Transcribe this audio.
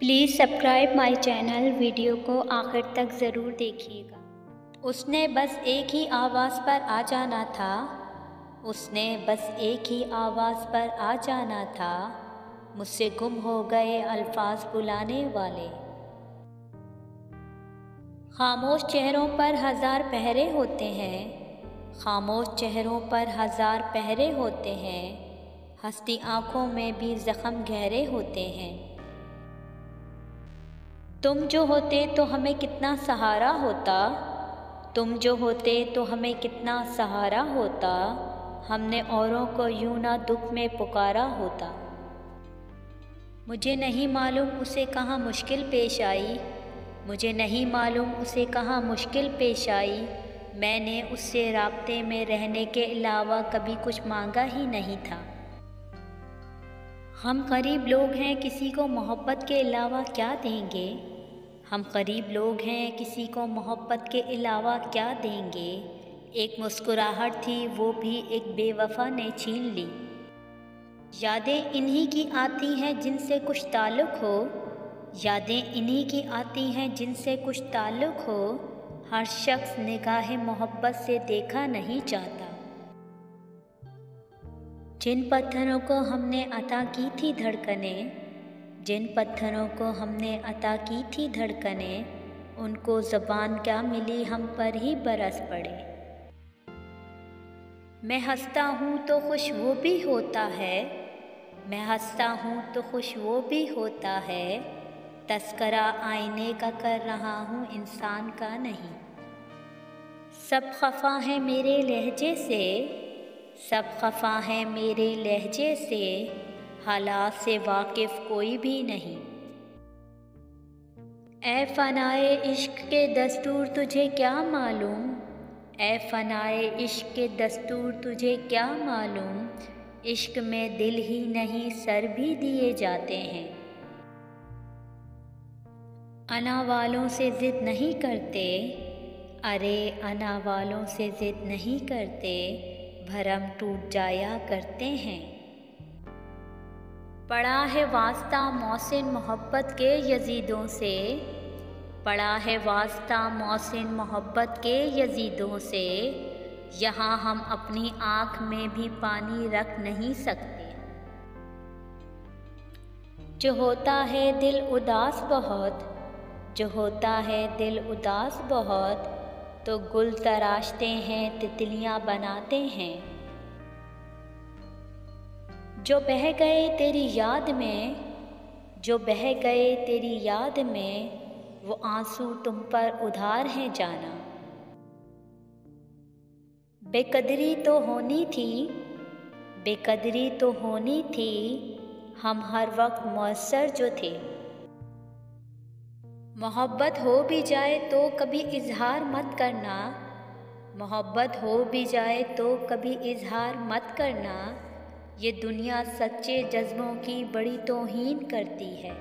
Please subscribe my channel. Video को आखिर तक ज़रूर देखिएगा। उसने बस एक ही आवाज़ पर आ जाना था। उसने बस एक ही आवाज़ पर आ जाना था। मुझसे गुम हो गए अल्फाज बुलाने वाले। खामोश चेहरों पर हज़ार पहरे होते हैं। खामोश चेहरों पर हज़ार पहरे होते हैं। हंसती आँखों में भी ज़ख्म गहरे होते हैं। तुम जो होते तो हमें कितना सहारा होता। तुम जो होते तो हमें कितना सहारा होता। हमने औरों को यूं ना दुख में पुकारा होता। मुझे नहीं मालूम उसे कहाँ मुश्किल पेश आई। मुझे नहीं मालूम उसे कहाँ मुश्किल पेश आई। मैंने उससे राब्ते में रहने के अलावा कभी कुछ मांगा ही नहीं था। हम करीब लोग हैं, किसी को मोहब्बत के अलावा क्या देंगे। हम करीब लोग हैं, किसी को मोहब्बत के अलावा क्या देंगे। एक मुस्कुराहट थी, वो भी एक बेवफा ने छीन ली। यादें इन्हीं की आती हैं जिनसे कुछ ताल्लुक़ हो। यादें इन्हीं की आती हैं जिनसे कुछ ताल्लुक़ हो। हर शख्स निगाहे मोहब्बत से देखा नहीं चाहता। जिन पत्थरों को हमने अता की थी धड़कनें, जिन पत्थरों को हमने अता की थी धड़कनें, उनको ज़बान क्या मिली, हम पर ही बरस पड़े। मैं हंसता हूँ तो खुश वो भी होता है। मैं हंसता हूँ तो खुश वो भी होता है। तस्करा आईने का कर रहा हूँ, इंसान का नहीं। सब खफा है मेरे लहजे से। सब खफा है मेरे लहजे से। हालात से वाकिफ़ कोई भी नहीं। ए फ़नाए इश्क के दस्तूर तुझे क्या मालूम। ए फ़नाए इश्क के दस्तूर तुझे क्या मालूम। इश्क में दिल ही नहीं सर भी दिए जाते हैं। अना वालों से ज़िद नहीं करते। अरे अना वालों से ज़िद नहीं करते। भरम टूट जाया करते हैं। पड़ा है वास्ता मौसिन मोहब्बत के यज़ीदों से। पड़ा है वास्ता मौसिन मोहब्बत के यज़ीदों से। यहाँ हम अपनी आँख में भी पानी रख नहीं सकते। जो होता है दिल उदास बहुत, जो होता है दिल उदास बहुत, तो गुल तराशते हैं तितलियाँ बनाते हैं। जो बह गए तेरी याद में, जो बह गए तेरी याद में, वो आंसू तुम पर उधार हैं जाना। बेकदरी तो होनी थी, बेकदरी तो होनी थी, हम हर वक्त मुयस्सर जो थे। मोहब्बत हो भी जाए तो कभी इजहार मत करना। मोहब्बत हो भी जाए तो कभी इजहार मत करना। ये दुनिया सच्चे जज्बों की बड़ी तौहीन करती है।